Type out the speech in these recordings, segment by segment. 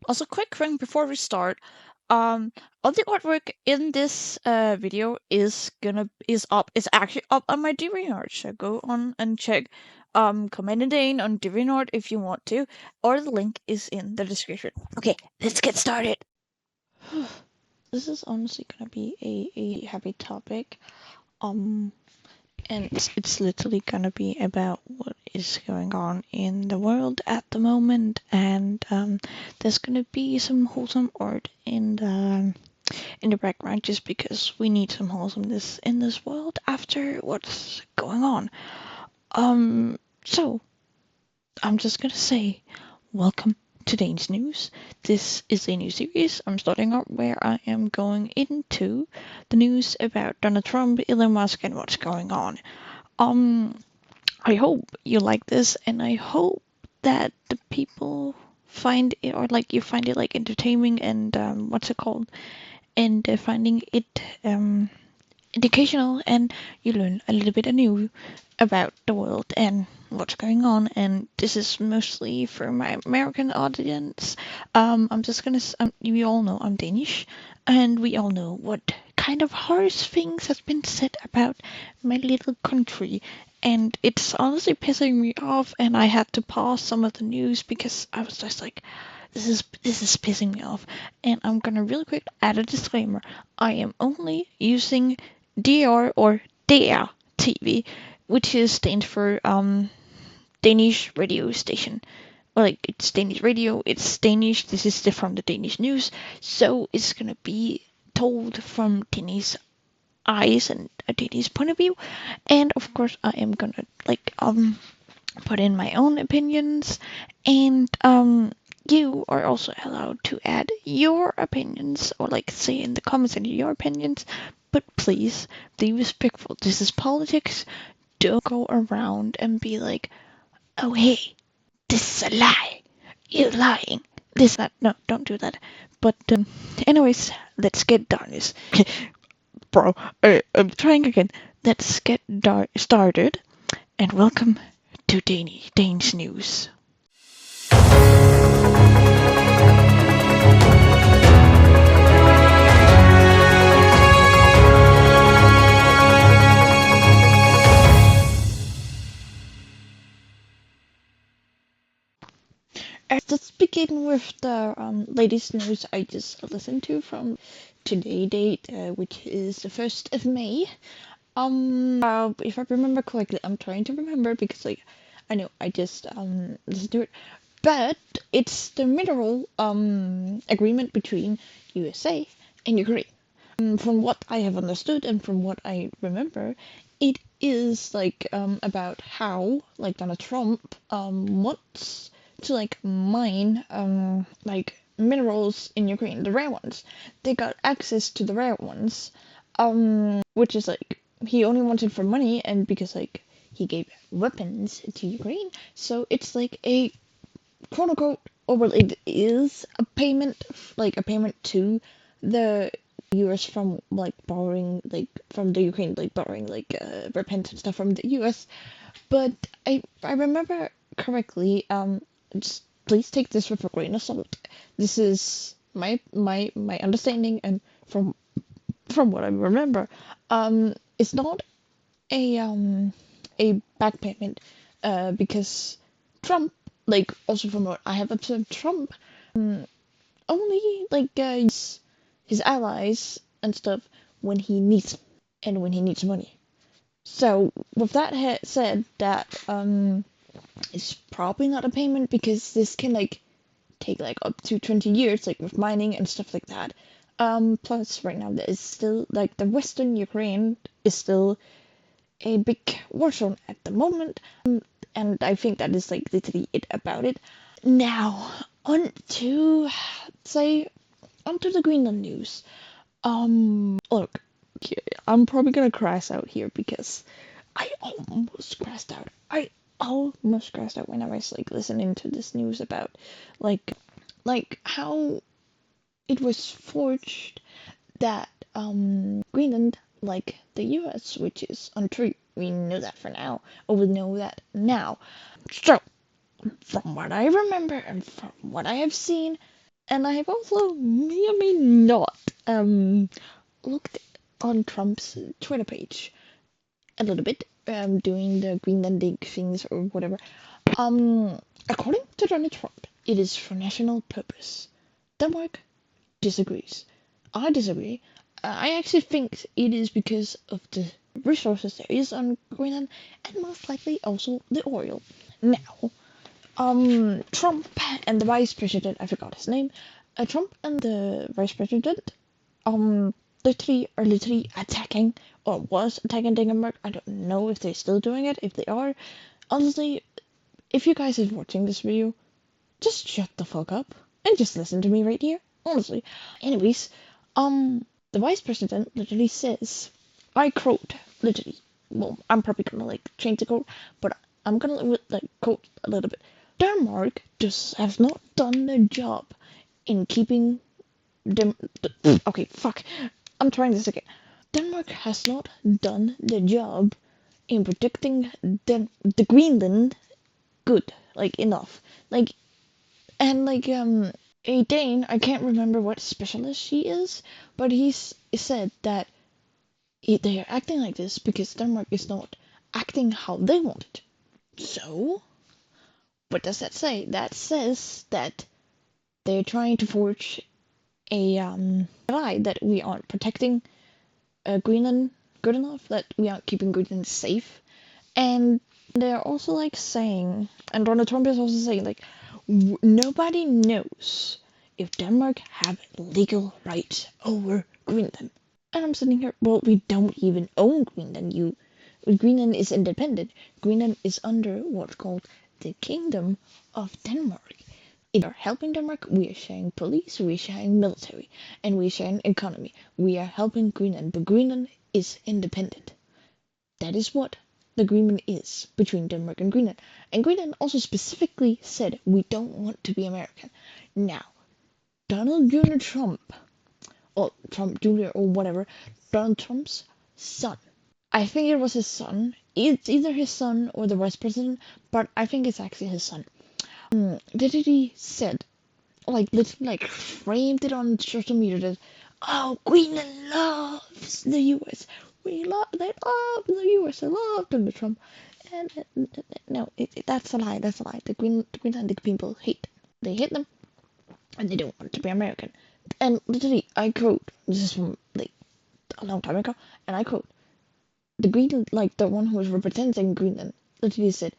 Also, quick thing before we start. All the artwork in this video is up. It's actually up on my DeviantArt. So go on and check Command and Dane on DeviantArt if you want to, or the link is in the description. Okay, let's get started. This is honestly gonna be a heavy topic. Um, and it's literally gonna be about what is going on in the world at the moment, and there's gonna be some wholesome art in the background just because we need some wholesomeness in this world after what's going on. So I'm just gonna say welcome to Dane's News. This is a new series I'm starting up where I am going into the news about Donald Trump, Elon Musk, and what's going on. Um, I hope you like this, and I hope that the people find it, or like you find it like entertaining and what's it called, and finding it educational, and you learn a little bit anew about the world and what's going on. And this is mostly for my American audience. I'm just gonna, you all know I'm Danish, and we all know what kind of harsh things has been said about my little country. And it's honestly pissing me off, and I had to pause some of the news because I was just like, this is pissing me off. And I'm gonna really quick add a disclaimer. I am only using DR or DR TV, which stands for Danish radio station. Well, like it's Danish radio, it's Danish. This is from the Danish news, so it's gonna be told from Danish eyes and a Danish point of view. And of course, I am gonna like put in my own opinions, and you are also allowed to add your opinions, or like say in the comments any your opinions, but please be respectful. This is politics. Don't go around and be like, oh hey, this is a lie, you're lying, this that. No, don't do that. But anyways, let's get done this. Bro, I'm trying again. Let's get started, and welcome to Dane's News. Let's begin with the latest news I just listened to from today date, which is the 1st of May. If I remember correctly, I'm trying to remember because like I know I just listened to it, but it's the mineral agreement between USA and Ukraine. From what I have understood and from what I remember, it is like about how like Donald Trump wants to like mine like minerals in Ukraine, the rare ones. They got access to the rare ones, which is like he only wanted for money, and because like he gave weapons to Ukraine, so it's like a quote unquote, or well, it is a payment, like a payment to the US from like borrowing, like from the Ukraine, like borrowing like weapons and stuff from the US. But I remember correctly, just please take this with a grain of salt. This is my understanding, and from what I remember, it's not a back payment, because Trump, like also from what I have observed, Trump only like his allies and stuff when he needs them and when he needs money. So with that said, that it's probably not a payment because this can like take like up to 20 years, like with mining and stuff like that. Plus right now there is still like the Western Ukraine is still a big war zone at the moment, and I think that is like literally it about it. Now on to say onto the Greenland news. Look, I'm probably gonna crash out here because I almost crashed out. I almost crashed out when I was like listening to this news about like how it was forged that Greenland, like the US, which is untrue. We know that for now, or we know that now. So, from what I remember and from what I have seen, And I have also may or may not looked on Trump's Twitter page a little bit, doing the Greenlandic things or whatever. According to Donald Trump, it is for national purpose. Denmark disagrees. I disagree. I actually think it is because of the resources there is on Greenland, and most likely also the oil. Now, Trump and the vice president, I forgot his name, Trump and the vice president, literally are attacking, or was attacking Denmark. I don't know if they're still doing it. If they are, honestly, if you guys is watching this video, just shut the fuck up and just listen to me right here. Honestly. Anyways, the vice president literally says, I quote, literally, well, I'm probably gonna like change the quote, but I'm gonna like quote a little bit. Denmark just has not done their job in keeping them. Okay, fuck. I'm trying this again. Denmark has not done their job in protecting the Greenland good, like enough. Like, and like a Dane, I can't remember what specialist she is, but he's said that they are acting like this because Denmark is not acting how they want it. So, what does that say? That says that they're trying to forge a lie that we aren't protecting Greenland good enough, that we aren't keeping Greenland safe, and they're also like saying, and Donald Trump is also saying like, nobody knows if Denmark have legal rights over Greenland. And I'm sitting here, well, we don't even own Greenland. Greenland is independent. Greenland is under what's called the Kingdom of Denmark. If we are helping Denmark, we are sharing police, we are sharing military, and we are sharing economy. We are helping Greenland, but Greenland is independent. That is what the agreement is between Denmark and Greenland. And Greenland also specifically said, we don't want to be American. Now, Donald Jr. Trump, or Trump Jr. or whatever, Donald Trump's son. I think it was his son. It's either his son or the vice president, but I think it's actually his son. Literally said, literally framed it on social media that, oh, Greenland loves the U.S. They love the U.S. They love Donald Trump. And no, that's a lie. That's a lie. The Greenlandic people hate them. They hate them, and they don't want to be American. And literally, I quote, this is from like a long time ago, and I quote, the Greenland, like the one who was representing Greenland, literally said,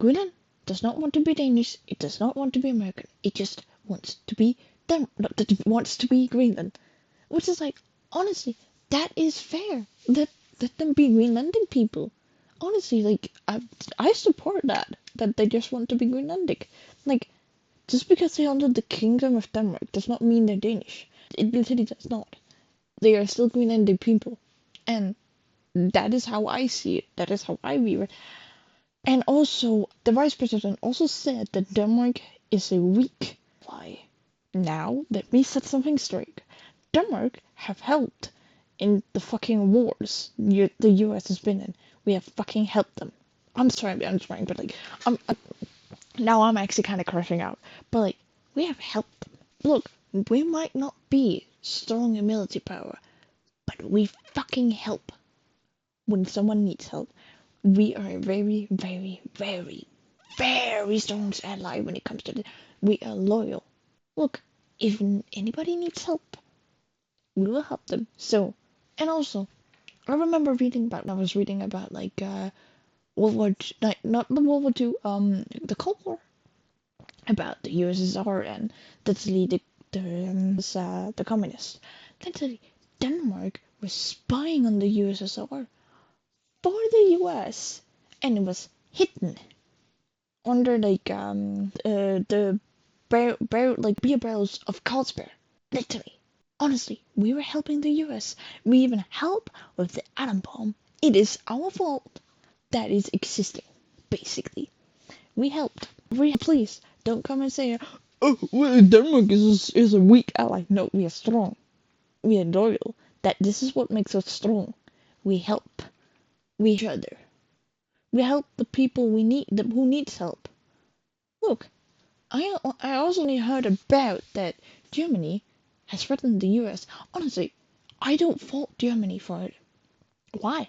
Greenland does not want to be Danish. It does not want to be American. It just wants to be them. It wants to be Greenland, which is like, honestly, that is fair. Let them be Greenlandic people. Honestly, like I support that. That they just want to be Greenlandic. Like, just because they're under the Kingdom of Denmark does not mean they're Danish. It literally does not. They are still Greenlandic people, and that is how I see it. That is how I view it. And also, the vice president also said that Denmark is a weak ally. Now, let me set something straight. Denmark have helped in the fucking wars the US has been in. We have fucking helped them. I'm sorry, but like, now I'm actually kind of crashing out. But like, we have helped them. Look, we might not be strong in military power, but we fucking help when someone needs help. We are a very, very, very, very strong ally when it comes to this. We are loyal. Look, if anybody needs help, we will help them. So, and also, I remember I was reading about like World War not the World War II, the Cold War, about the USSR and literally the communists. Literally, Denmark was spying on the USSR for the US, and it was hidden under like the beer barrels of Carlsberg. Literally, honestly, we were helping the US. We even help with the atom bomb. It is our fault that is existing. Basically, we helped. Please don't come and say, "Oh, well, Denmark is a weak ally." No, we are strong. We are loyal. This is what makes us strong. We help each other. We help the people who needs help. Look, I also only heard about that Germany has threatened the US. Honestly, I don't fault Germany for it. Why?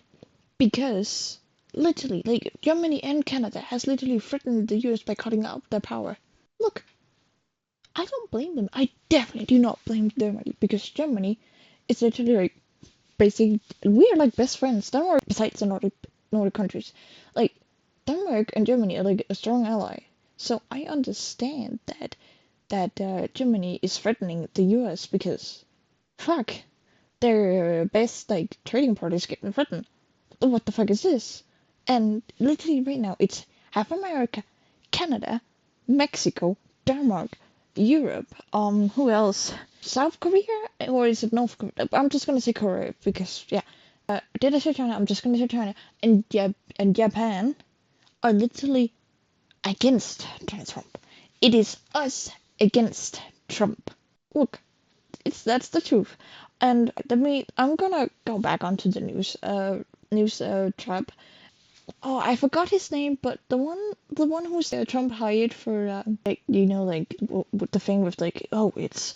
Because literally, like Germany and Canada has literally threatened the US by cutting out their power. Look, I don't blame them. I definitely do not blame Germany because Germany is literally like basically we are like best friends. Denmark, besides the Nordic countries, like Denmark and Germany are like a strong ally. So I understand that Germany is threatening the U.S. because fuck, their best like trading partners getting threatened. What the fuck is this? And literally right now it's half America, Canada, Mexico, Denmark, Europe. Who else? South Korea or is it North Korea? I'm just gonna say Korea because yeah. Did I say China? I'm just gonna say China and Japan are literally against Donald Trump. It is us against Trump. Look, that's the truth. And I'm gonna go back onto the news trap. Oh, I forgot his name, but the one who's Trump hired for like like with the thing with like oh it's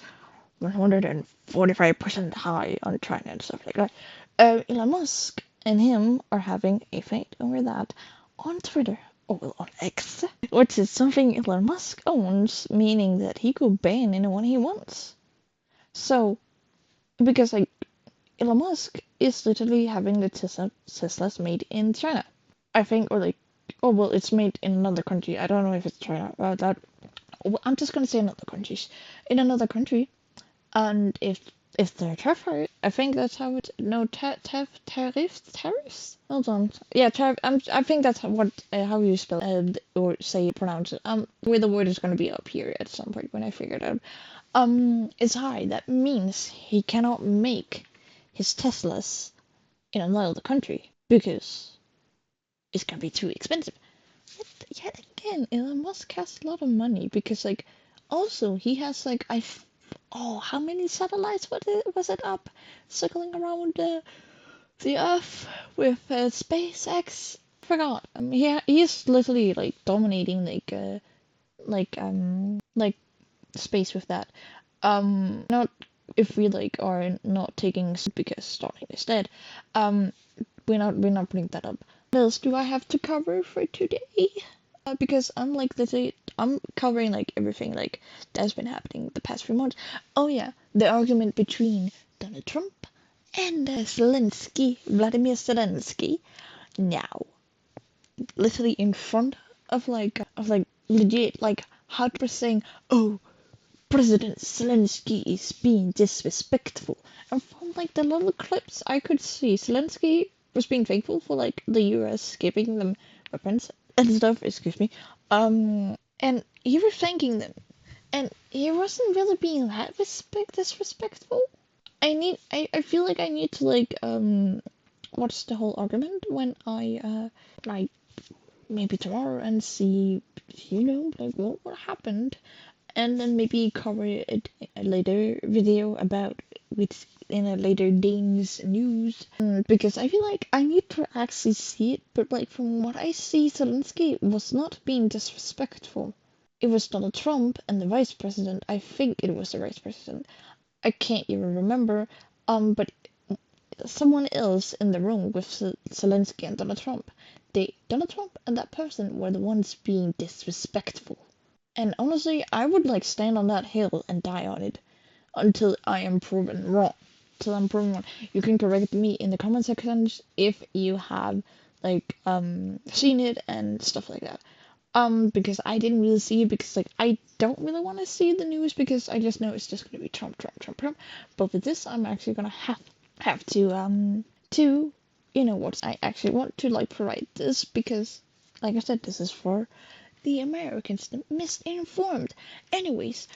145% high on China and stuff like that. Elon Musk and him are having a fight over that on Twitter, or well, on X, which is something Elon Musk owns, meaning that he could ban anyone he wants. So, because like Elon Musk is literally having the Teslas made in China, I think, or like, oh well, it's made in another country. I don't know if it's China. Well, I'm just gonna say another countries, in another country. And if they're tariff, I think that's how it. No, tariffs. Hold on. Yeah, tariff. I think that's how you spell or say pronounce it. Where the word is gonna be up here at some point when I figure it out. Is high. That means he cannot make his Teslas in another country because it's gonna be too expensive. Yet again, Elon Musk has a lot of money because like also he has like how many satellites was it up circling around the Earth with SpaceX? Forgot. He is literally like dominating like space with that. Not if we like are not taking because Starlink is dead. We're not putting that up. What else do I have to cover for today? Because I'm like literally I'm covering like everything like that's been happening the past few months. Oh yeah, the argument between Donald Trump and Vladimir Zelensky. Now, literally in front of like legit like hard saying, oh, President Zelensky is being disrespectful. And from like the little clips I could see, Zelensky was being thankful for like the US giving them weapons and stuff, excuse me. And he was thanking them. And he wasn't really being that disrespectful. I feel like I need to like watch the whole argument when I like maybe tomorrow and see like what happened and then maybe cover it in a later video about with in a later Danes news because I feel like I need to actually see it, but like from what I see, Zelensky was not being disrespectful. It was Donald Trump and the vice president. I think it was the vice president. I can't even remember. But someone else in the room with Zelensky and Donald Trump. Donald Trump and that person were the ones being disrespectful. And honestly, I would like stand on that hill and die on it until I am proven wrong. Till I'm proven wrong. You can correct me in the comment sections if you have like seen it and stuff like that. Because I didn't really see it because like I don't really want to see the news because I just know it's just gonna be Trump, Trump, Trump, Trump. But with this, I'm actually gonna have to what I actually want to like provide this because like I said, this is for the Americans, the misinformed. Anyways,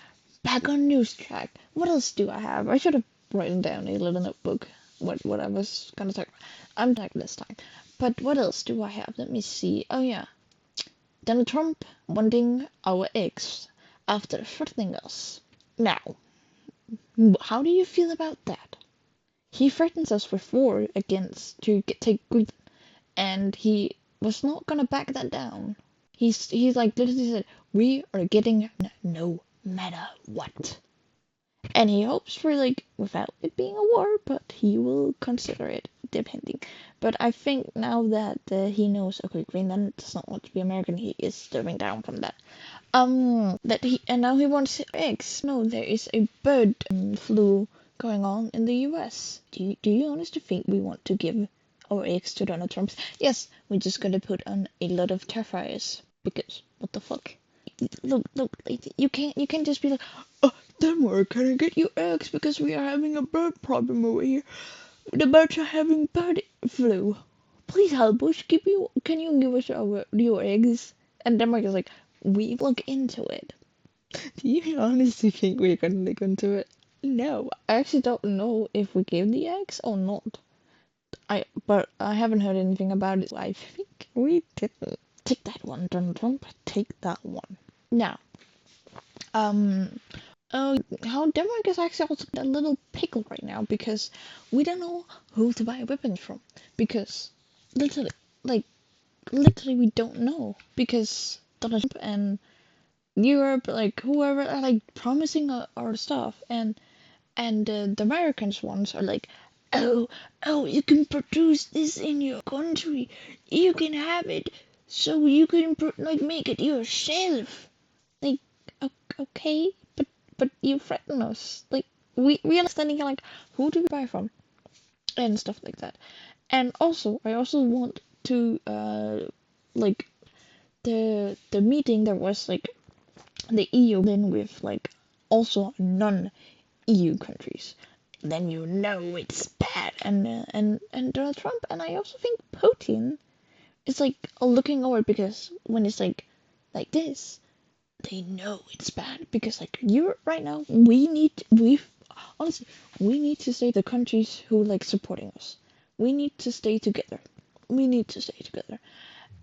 back on news track. What else do I have? I should have written down a little notebook what I was gonna talk about. I'm talking this time. But what else do I have? Let me see. Oh yeah. Donald Trump wanting our eggs after threatening us. Now, how do you feel about that? He threatens us with war against to take Britain, and he was not gonna back that down. He's like literally said, we are getting no matter what. And he hopes for, like, without it being a war, but he will consider it depending. But I think now that he knows, okay, Greenland does not want to be American, he is stepping down from that. And now he wants eggs. No, there is a bird flu going on in the US. Do you honestly think we want to give our eggs to Donald Trump? Yes, we're just gonna put on a lot of terrifiers because what the fuck? Look, like, you can't just be like, oh, Denmark, can I get you eggs because we are having a bird problem over here. The birds are having bird flu. Please help us. Can you give us your eggs? And Denmark is like, we look into it. Do you honestly think we're gonna look into it? No, I actually don't know if we gave the eggs or not. But I haven't heard anything about it. I think we didn't. Take that one, Donald Trump. Take that one. Now, um, how Denmark is actually also a little pickle right now because we don't know who to buy weapons from because literally, like, literally we don't know because Donald Trump and Europe, like whoever, are like promising our stuff, and the Americans ones are like, oh, you can produce this in your country, you can have it, so you can like make it yourself. Like, okay, but you threaten us. Like, we understanding like who do we buy from and stuff like that. And also, I also want to like the meeting that was like the EU then with like also non-EU countries. Then you know it's bad. And Donald Trump and I also think Putin is like looking over because when it's like this, they know it's bad because like Europe right now we honestly we need to stay the countries who like supporting us. We need to stay together. We need to stay together.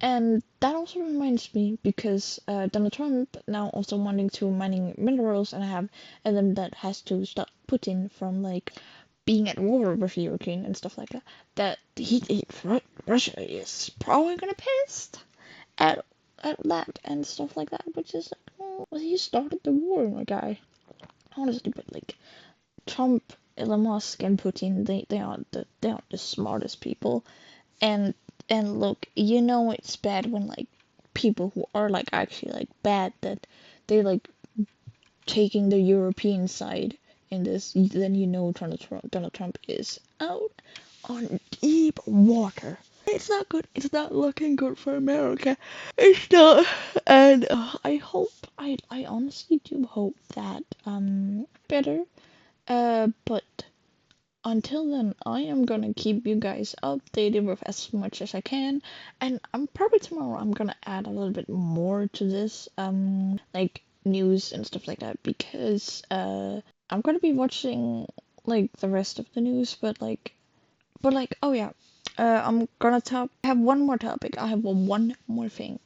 And that also reminds me because Donald Trump now also wanting to mining minerals and then that has to stop Putin from like being at war with Ukraine and stuff like that. That Russia is probably gonna pissed at that and stuff like that, which is like, well, he started the war, my guy. Honestly, but like Trump, Elon Musk, and Putin, they aren't the smartest people. And look, you know it's bad when like people who are like actually like bad that they like taking the European side in this. Then you know Donald Trump is out on deep water. It's not good. It's not looking good for America. It's not. And I honestly do hope that better. But until then, I am gonna keep you guys updated with as much as I can. And I'm probably tomorrow I'm gonna add a little bit more to this like news and stuff like that because I'm gonna be watching like the rest of the news, but like, oh yeah, I'm gonna talk. I have one more topic. I have one more thing.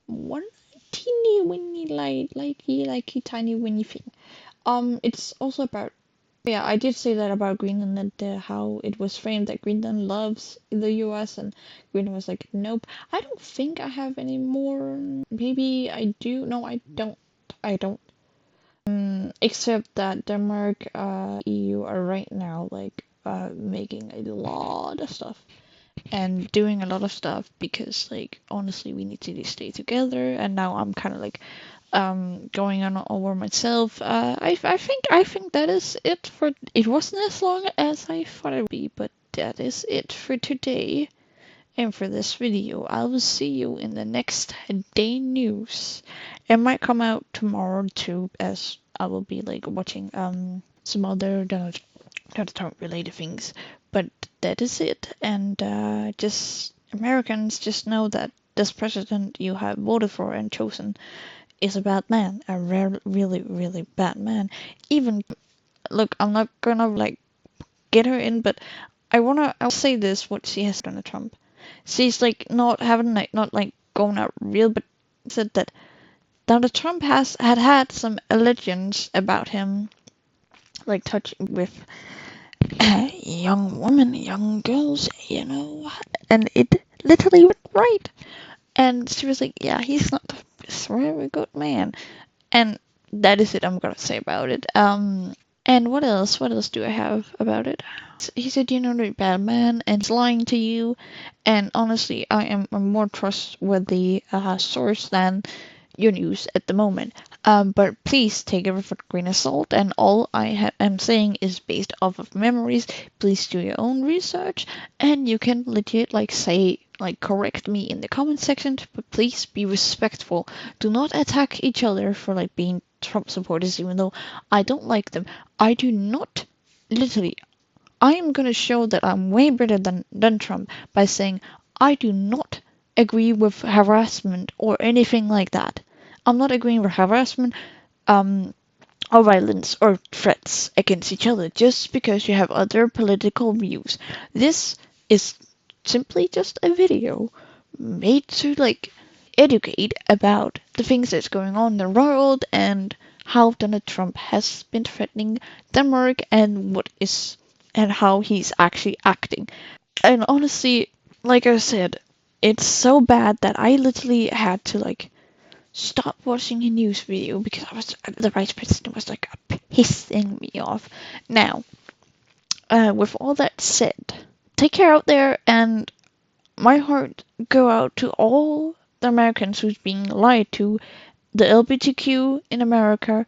One teeny weeny like tiny weeny thing. It's also about. Yeah, I did say that about Greenland and how it was framed that Greenland loves the U.S. and Greenland was like, nope. I don't think I have any more. Maybe I do. No, I don't. I don't. Except that Denmark, EU are right now like making a lot of stuff and doing a lot of stuff because like honestly we need to stay together and now I'm kind of like going on over myself. I think that is it for it wasn't as long as I thought it would be, but that is it for today and for this video. I will see you in the next Dane news. It might come out tomorrow too, as I will be like watching some other Donald Trump related things. But that is it, and just Americans just know that this president you have voted for and chosen is a bad man, a really, really bad man. Even look, I'm not gonna like get her in, but I'll say this: what she has done to Trump. She's like not having like not like going out real, but said that Donald Trump had some allegations about him, like touching with young women, young girls, and it literally went right. And she was like, yeah, he's not a very good man. And that is it I'm gonna say about it. And what else? What else do I have about it? He said, you're not a bad man, and he's lying to you. And honestly, I am a more trustworthy source than your news at the moment. But please take it with a grain of salt, and all I am saying is based off of memories. Please do your own research, and you can legit say correct me in the comment section, but please be respectful. Do not attack each other for being Trump supporters, even though I don't like them. I do not literally. I am gonna show that I'm way better than Trump by saying I do not agree with harassment or anything like that. I'm not agreeing with harassment, or violence or threats against each other just because you have other political views. This is simply just a video made to educate about the things that's going on in the world and how Donald Trump has been threatening Denmark and how he's actually acting. And honestly, like I said, it's so bad that I literally had to stop watching a news video because the vice president was pissing me off. Now, with all that said, take care out there, and my heart go out to all the Americans who's being lied to, the LGBTQ in America,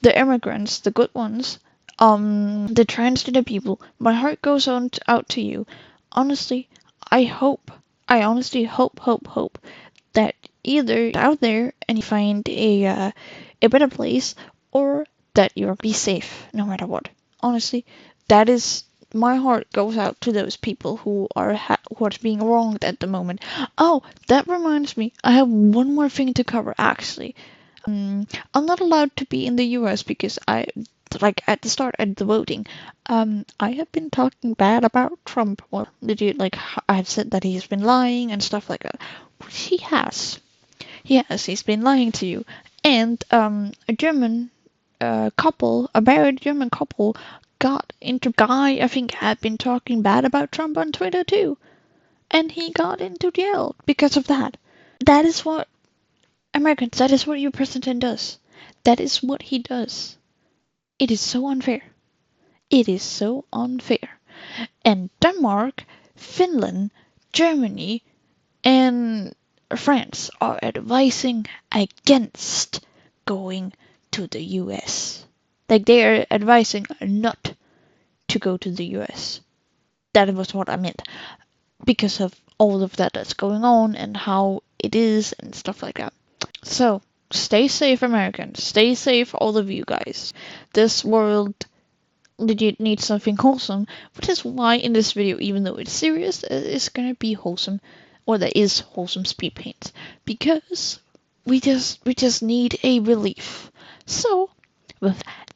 the immigrants, the good ones, the transgender people. My heart goes out to you. Honestly, I honestly hope that either out there and you find a better place, or that you'll be safe no matter what. Honestly, that is my heart goes out to those people who are being wronged at the moment. Oh, that reminds me, I have one more thing to cover actually. I'm not allowed to be in the US because at the start at the voting, I have been talking bad about Trump. Well, legit, I've said that he's been lying and stuff like that. He has. Yes, he's been lying to you. And a German a married German couple, got into guy I think had been talking bad about Trump on Twitter too, and he got into jail because of that. That is what Americans. That is what your president does. That is what he does. It is so unfair. It is so unfair. And Denmark, Finland, Germany, and France are advising against going to the US. They are advising not to go to the US. That was what I meant. Because of all of that that's going on and how it is and stuff like that. So, stay safe, Americans. Stay safe, all of you guys. This world legit needs something wholesome, which is why in this video, even though it's serious, it's gonna be wholesome, or there is wholesome speed paints, because we just need a relief. So,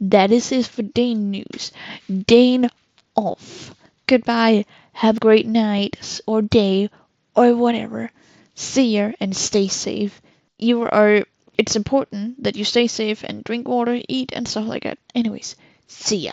that is it for Dane news. Dane off. Goodbye. Have a great night or day or whatever. See ya and stay safe. It's important that you stay safe and drink water, eat and stuff like that. Anyways, see ya.